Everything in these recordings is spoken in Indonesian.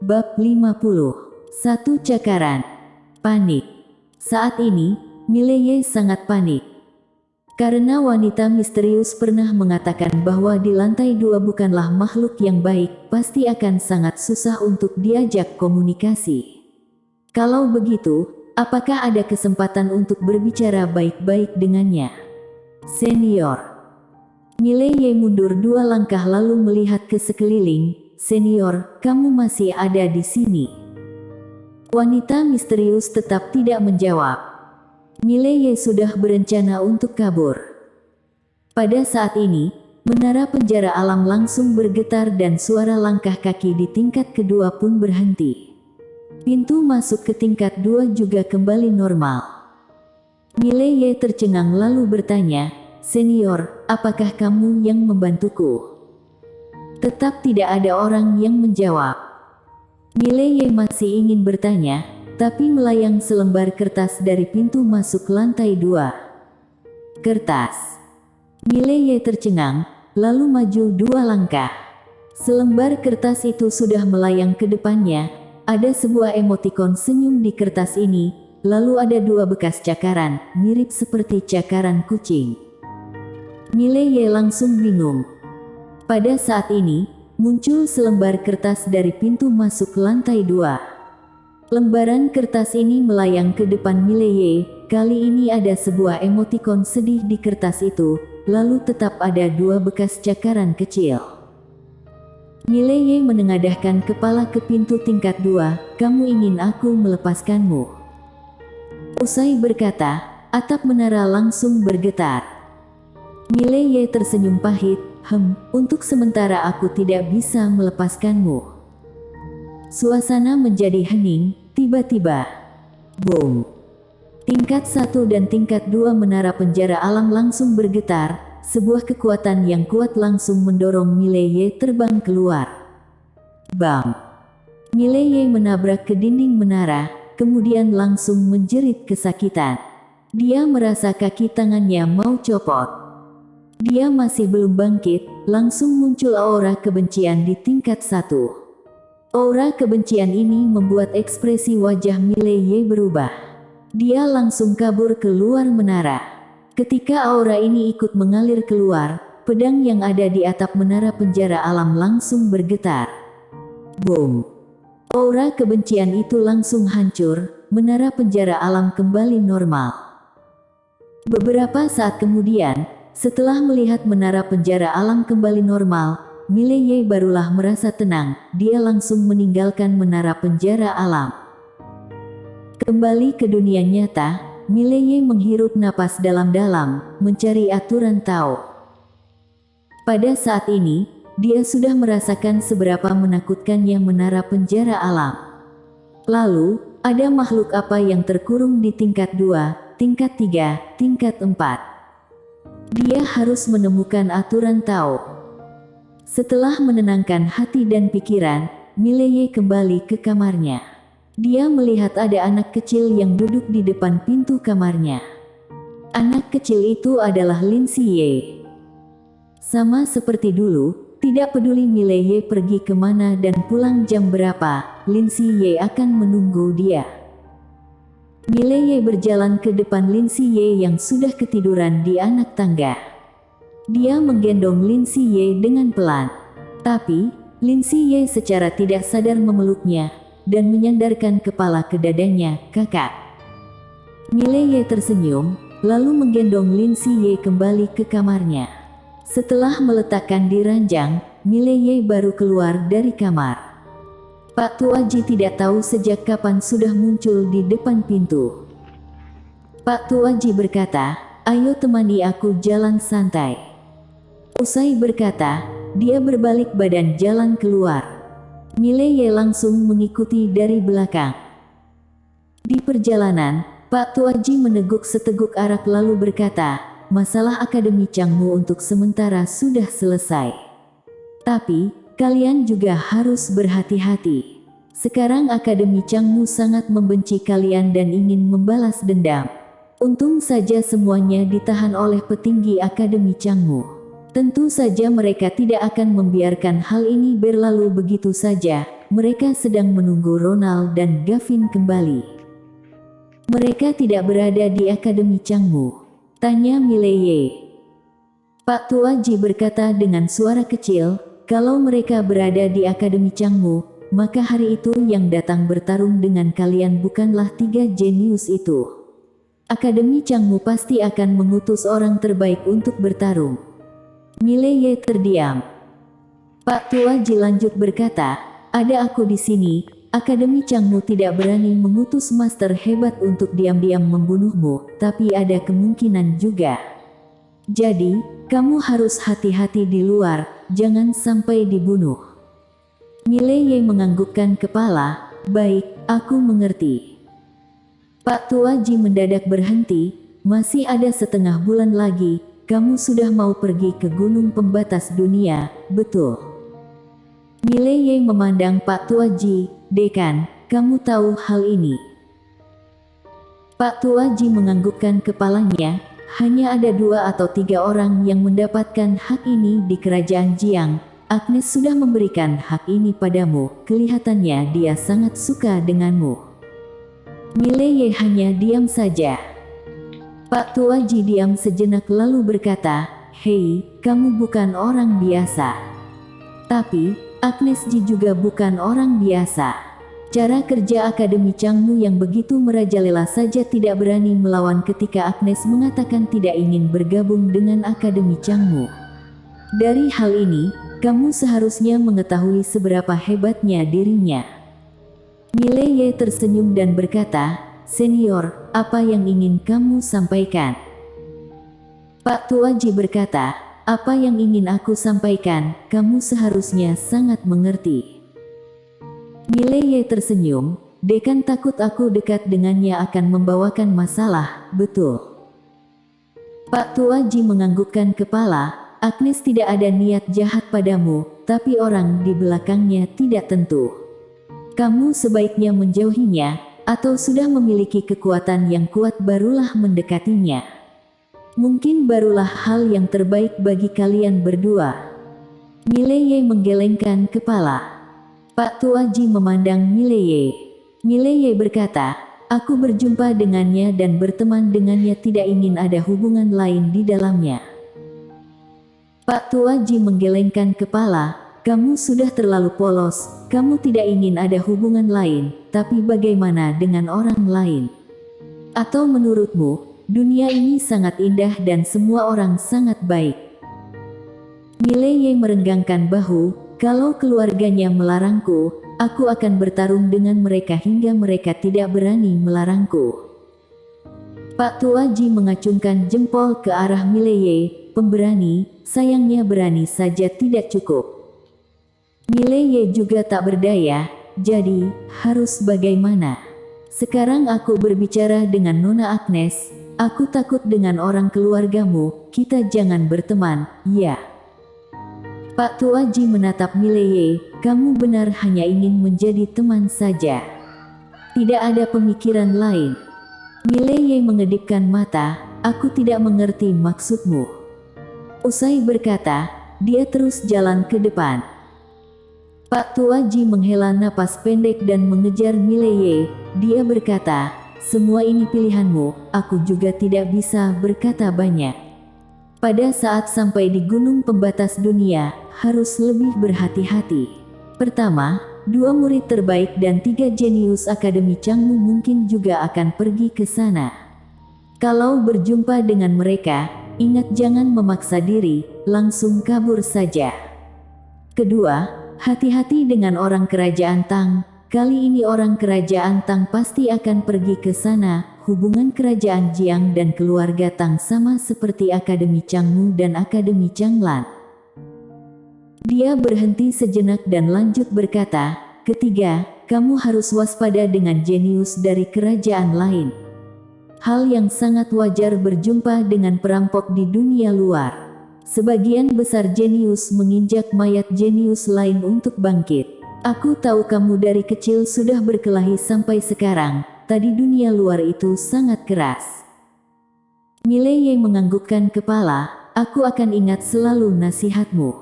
Bab 50. Satu Cakaran. Panik. Saat ini, Mileye sangat panik. Karena wanita misterius pernah mengatakan bahwa di lantai 2 bukanlah makhluk yang baik, pasti akan sangat susah untuk diajak komunikasi. Kalau begitu, apakah ada kesempatan untuk berbicara baik-baik dengannya? Senior. Mileye mundur 2 langkah lalu melihat ke sekeliling. Senior, kamu masih ada di sini. Wanita misterius tetap tidak menjawab. Mileye sudah berencana untuk kabur. Pada saat ini, menara penjara alam langsung bergetar dan suara langkah kaki di tingkat kedua pun berhenti. Pintu masuk ke tingkat 2 juga kembali normal. Mileye tercengang lalu bertanya, "Senior, apakah kamu yang membantuku?" Tetap tidak ada orang yang menjawab. Mileye masih ingin bertanya, tapi melayang selembar kertas dari pintu masuk lantai 2. Kertas. Mileye tercengang, lalu maju 2 langkah. Selembar kertas itu sudah melayang ke depannya. Ada sebuah emotikon senyum di kertas ini, lalu ada 2 bekas cakaran, mirip seperti cakaran kucing. Mileye langsung bingung. Pada saat ini, muncul selembar kertas dari pintu masuk lantai 2. Lembaran kertas ini melayang ke depan Mileye. Kali ini ada sebuah emotikon sedih di kertas itu, lalu tetap ada 2 bekas cakaran kecil. Mileye menengadahkan kepala ke pintu tingkat 2, "Kamu ingin aku melepaskanmu?" Usai berkata, atap menara langsung bergetar. Mileye tersenyum pahit, untuk sementara aku tidak bisa melepaskanmu." Suasana menjadi hening, tiba-tiba. Boom. Tingkat 1 dan tingkat 2 menara penjara alam langsung bergetar, sebuah kekuatan yang kuat langsung mendorong Mileye terbang keluar. Bam. Mileye menabrak ke dinding menara, kemudian langsung menjerit kesakitan. Dia merasa kaki tangannya mau copot. Dia masih belum bangkit, langsung muncul aura kebencian di tingkat 1. Aura kebencian ini membuat ekspresi wajah Mileye berubah. Dia langsung kabur keluar menara. Ketika aura ini ikut mengalir keluar, pedang yang ada di atap menara penjara alam langsung bergetar. Boom. Aura kebencian itu langsung hancur, menara penjara alam kembali normal. Beberapa saat kemudian, setelah melihat menara penjara alam kembali normal, Mileye barulah merasa tenang. Dia langsung meninggalkan menara penjara alam. Kembali ke dunia nyata, Mileye menghirup napas dalam-dalam, mencari aturan Tao. Pada saat ini, dia sudah merasakan seberapa menakutkannya menara penjara alam. Lalu, ada makhluk apa yang terkurung di tingkat 2, tingkat 3, tingkat 4. Dia harus menemukan aturan Tao. Setelah menenangkan hati dan pikiran, Mileye kembali ke kamarnya. Dia melihat ada anak kecil yang duduk di depan pintu kamarnya. Anak kecil itu adalah Lin Siye. Sama seperti dulu, tidak peduli Mileye pergi kemana dan pulang jam berapa, Lin Siye akan menunggu dia. Mileye berjalan ke depan Lin Siye yang sudah ketiduran di anak tangga. Dia menggendong Lin Siye dengan pelan. Tapi, Lin Siye secara tidak sadar memeluknya, dan menyandarkan kepala ke dadanya, "Kakak." Mileye tersenyum, lalu menggendong Lin Siye kembali ke kamarnya. Setelah meletakkan di ranjang, Mileye baru keluar dari kamar. Pak Tuaji tidak tahu sejak kapan sudah muncul di depan pintu. Pak Tuaji berkata, "Ayo temani aku jalan santai." Usai berkata, dia berbalik badan jalan keluar. Mileye langsung mengikuti dari belakang. Di perjalanan, Pak Tuaji meneguk seteguk arak lalu berkata, "Masalah Akademi Changmu untuk sementara sudah selesai. Tapi, kalian juga harus berhati-hati. Sekarang Akademi Changmu sangat membenci kalian dan ingin membalas dendam. Untung saja semuanya ditahan oleh petinggi Akademi Changmu. Tentu saja mereka tidak akan membiarkan hal ini berlalu begitu saja. mereka sedang menunggu Ronald dan Gavin kembali. Mereka tidak berada di Akademi Changmu, tanya Mileye. Pak Tua Ji berkata dengan suara kecil, kalau mereka berada di Akademi Changmu, maka hari itu yang datang bertarung dengan kalian bukanlah 3 jenius itu. Akademi Changmu pasti akan mengutus orang terbaik untuk bertarung. Mileye terdiam. Pak Tua Ji lanjut berkata, ada aku di sini, Akademi Changmu tidak berani mengutus master hebat untuk diam-diam membunuhmu, tapi ada kemungkinan juga. Jadi, kamu harus hati-hati di luar, jangan sampai dibunuh. Mileye menganggukkan kepala, baik, aku mengerti. Pak Tua Ji mendadak berhenti, masih ada setengah bulan lagi, kamu sudah mau pergi ke gunung pembatas dunia, betul? Mileye memandang Pak Tua Ji, Dekan, kamu tahu hal ini? Pak Tua Ji menganggukkan kepalanya, hanya ada 2 atau 3 orang yang mendapatkan hak ini di kerajaan Jiang. Agnes sudah memberikan hak ini padamu, kelihatannya dia sangat suka denganmu. Mileye hanya diam saja. Pak Tua Ji diam sejenak lalu berkata, hei, kamu bukan orang biasa. Tapi, Agnes Ji juga bukan orang biasa. Cara kerja Akademi Changmu yang begitu merajalela saja tidak berani melawan ketika Agnes mengatakan tidak ingin bergabung dengan Akademi Changmu. Dari hal ini, kamu seharusnya mengetahui seberapa hebatnya dirinya. Mileye tersenyum dan berkata, senior, apa yang ingin kamu sampaikan? Pak Tua Ji berkata, apa yang ingin aku sampaikan, kamu seharusnya sangat mengerti. Mileye tersenyum, Dekan takut aku dekat dengannya akan membawakan masalah, betul? Pak Tua Ji menganggukkan kepala, Agnes tidak ada niat jahat padamu, tapi orang di belakangnya tidak tentu. Kamu sebaiknya menjauhinya, atau sudah memiliki kekuatan yang kuat barulah mendekatinya. Mungkin barulah hal yang terbaik bagi kalian berdua. Mileye menggelengkan kepala. Pak Tua Ji memandang Mileye. Mileye berkata, aku berjumpa dengannya dan berteman dengannya tidak ingin ada hubungan lain di dalamnya. Pak Tua Ji menggelengkan kepala, kamu sudah terlalu polos, kamu tidak ingin ada hubungan lain, tapi bagaimana dengan orang lain? Atau menurutmu, dunia ini sangat indah dan semua orang sangat baik? Mileye merenggangkan bahu, kalau keluarganya melarangku, aku akan bertarung dengan mereka hingga mereka tidak berani melarangku. Pak Tua Ji mengacungkan jempol ke arah Mileye, pemberani, sayangnya berani saja tidak cukup. Mileye juga tak berdaya, jadi, harus bagaimana? Sekarang aku berbicara dengan Nona Agnes, aku takut dengan orang keluargamu, kita jangan berteman, ya. Pak Tua Ji menatap Mileye, kamu benar hanya ingin menjadi teman saja. Tidak ada pemikiran lain. Mileye mengedipkan mata, aku tidak mengerti maksudmu. Usai berkata, dia terus jalan ke depan. Pak Tua Ji menghela napas pendek dan mengejar Mileye, dia berkata, semua ini pilihanmu, aku juga tidak bisa berkata banyak. Pada saat sampai di gunung pembatas dunia, harus lebih berhati-hati. Pertama, 2 murid terbaik dan 3 jenius Akademi Changmu mungkin juga akan pergi ke sana. Kalau berjumpa dengan mereka, ingat jangan memaksa diri, langsung kabur saja. Kedua, hati-hati dengan orang kerajaan Tang, kali ini orang kerajaan Tang pasti akan pergi ke sana. Hubungan kerajaan Jiang dan keluarga Tang sama seperti Akademi Changmu dan Akademi Changlan. Dia berhenti sejenak dan lanjut berkata, ketiga, kamu harus waspada dengan jenius dari kerajaan lain. Hal yang sangat wajar berjumpa dengan perampok di dunia luar. Sebagian besar jenius menginjak mayat jenius lain untuk bangkit. Aku tahu kamu dari kecil sudah berkelahi sampai sekarang. Tadi dunia luar itu sangat keras. Mileye menganggukkan kepala, aku akan ingat selalu nasihatmu.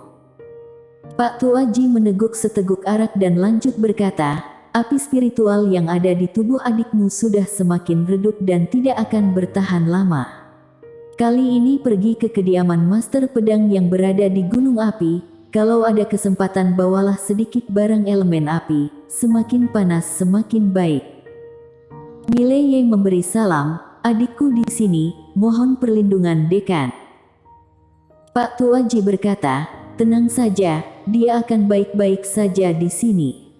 Pak Tuaji meneguk seteguk arak dan lanjut berkata, api spiritual yang ada di tubuh adikmu sudah semakin redup dan tidak akan bertahan lama. Kali ini pergi ke kediaman Master Pedang yang berada di Gunung Api. Kalau ada kesempatan bawalah sedikit barang elemen api, semakin panas semakin baik. Mileye memberi salam, adikku di sini, mohon perlindungan dekan. Pak Tuaji berkata, tenang saja, dia akan baik-baik saja di sini.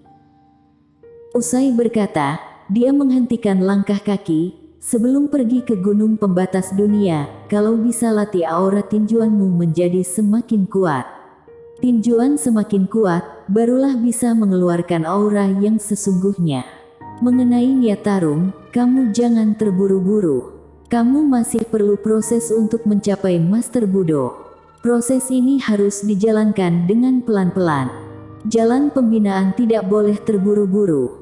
Usai berkata, dia menghentikan langkah kaki, sebelum pergi ke gunung pembatas dunia, kalau bisa latih aura tinjuanmu menjadi semakin kuat. Tinjuan semakin kuat, barulah bisa mengeluarkan aura yang sesungguhnya. Mengenai niat tarung, kamu jangan terburu-buru. Kamu masih perlu proses untuk mencapai Master Budo. Proses ini harus dijalankan dengan pelan-pelan. Jalan pembinaan tidak boleh terburu-buru.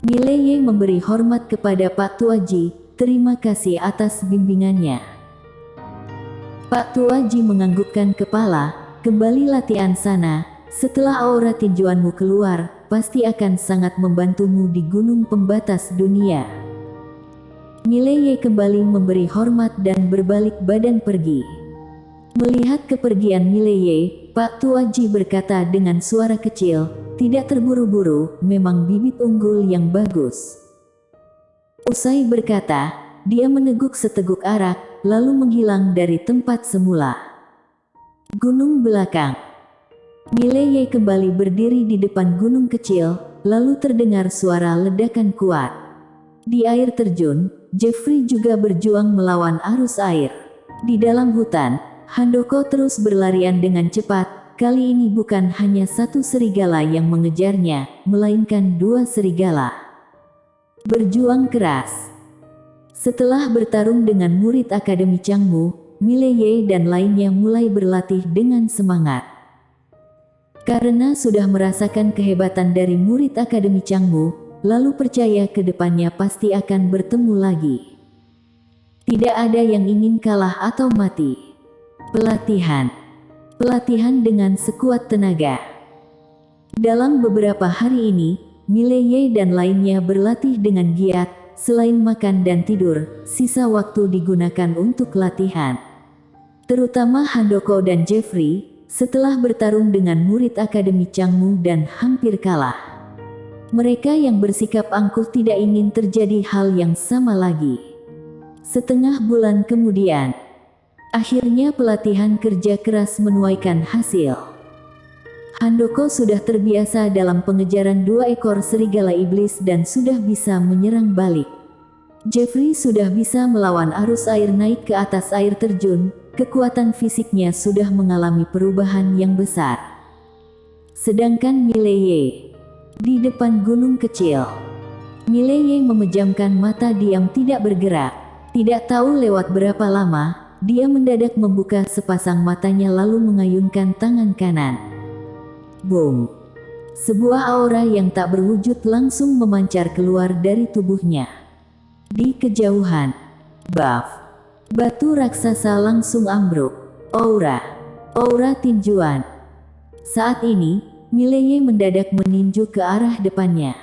Mileye memberi hormat kepada Pak Tuaji, terima kasih atas bimbingannya. Pak Tuaji menganggukkan kepala. Kembali latihan sana, setelah aura tinjuanmu keluar, pasti akan sangat membantumu di gunung pembatas dunia. Mileye kembali memberi hormat dan berbalik badan pergi. Melihat kepergian Mileye, Pak Tuaji berkata dengan suara kecil, tidak terburu-buru, memang bibit unggul yang bagus. Usai berkata, dia meneguk seteguk arak, lalu menghilang dari tempat semula. Gunung belakang. Mileye kembali berdiri di depan gunung kecil, lalu terdengar suara ledakan kuat. Di air terjun, Jeffrey juga berjuang melawan arus air. Di dalam hutan, Handoko terus berlarian dengan cepat. Kali ini bukan hanya satu serigala yang mengejarnya, melainkan dua serigala. Berjuang keras. Setelah bertarung dengan murid Akademi Changmu, Mileye dan lainnya mulai berlatih dengan semangat. Karena sudah merasakan kehebatan dari murid Akademi Changmu, lalu percaya ke depannya pasti akan bertemu lagi. Tidak ada yang ingin kalah atau mati. Pelatihan. Pelatihan dengan sekuat tenaga. Dalam beberapa hari ini, Mileye dan lainnya berlatih dengan giat. Selain makan dan tidur, sisa waktu digunakan untuk latihan. Terutama Handoko dan Jeffrey, setelah bertarung dengan murid Akademi Changmu dan hampir kalah. Mereka yang bersikap angkuh tidak ingin terjadi hal yang sama lagi. Setengah bulan kemudian, akhirnya pelatihan kerja keras menuaikan hasil. Handoko sudah terbiasa dalam pengejaran dua ekor serigala iblis dan sudah bisa menyerang balik. Jeffrey sudah bisa melawan arus air naik ke atas air terjun. Kekuatan fisiknya sudah mengalami perubahan yang besar. Sedangkan Mileye, di depan gunung kecil, Mileye memejamkan mata diam tidak bergerak. Tidak tahu lewat berapa lama, dia mendadak membuka sepasang matanya lalu mengayunkan tangan kanan. Boom! Sebuah aura yang tak berwujud langsung memancar keluar dari tubuhnya. Di kejauhan, baf! Batu raksasa langsung ambruk. Aura tinjuan. Saat ini, Mileye mendadak meninju ke arah depannya.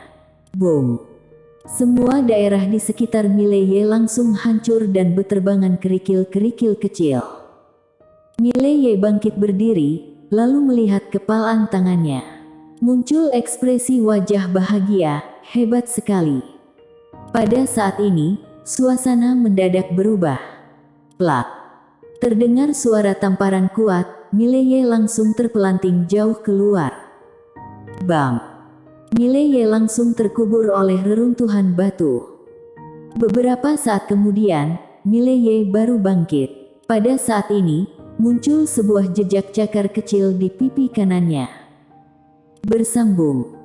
Boom! Semua daerah di sekitar Mileye langsung hancur dan beterbangan kerikil-kerikil kecil. Mileye bangkit berdiri, lalu melihat kepalan tangannya. Muncul ekspresi wajah bahagia, hebat sekali. Pada saat ini, suasana mendadak berubah. Plak. Terdengar suara tamparan kuat, Mileye langsung terpelanting jauh keluar. Bam! Mileye langsung terkubur oleh reruntuhan batu. Beberapa saat kemudian, Mileye baru bangkit. Pada saat ini, muncul sebuah jejak cakar kecil di pipi kanannya. Bersambung.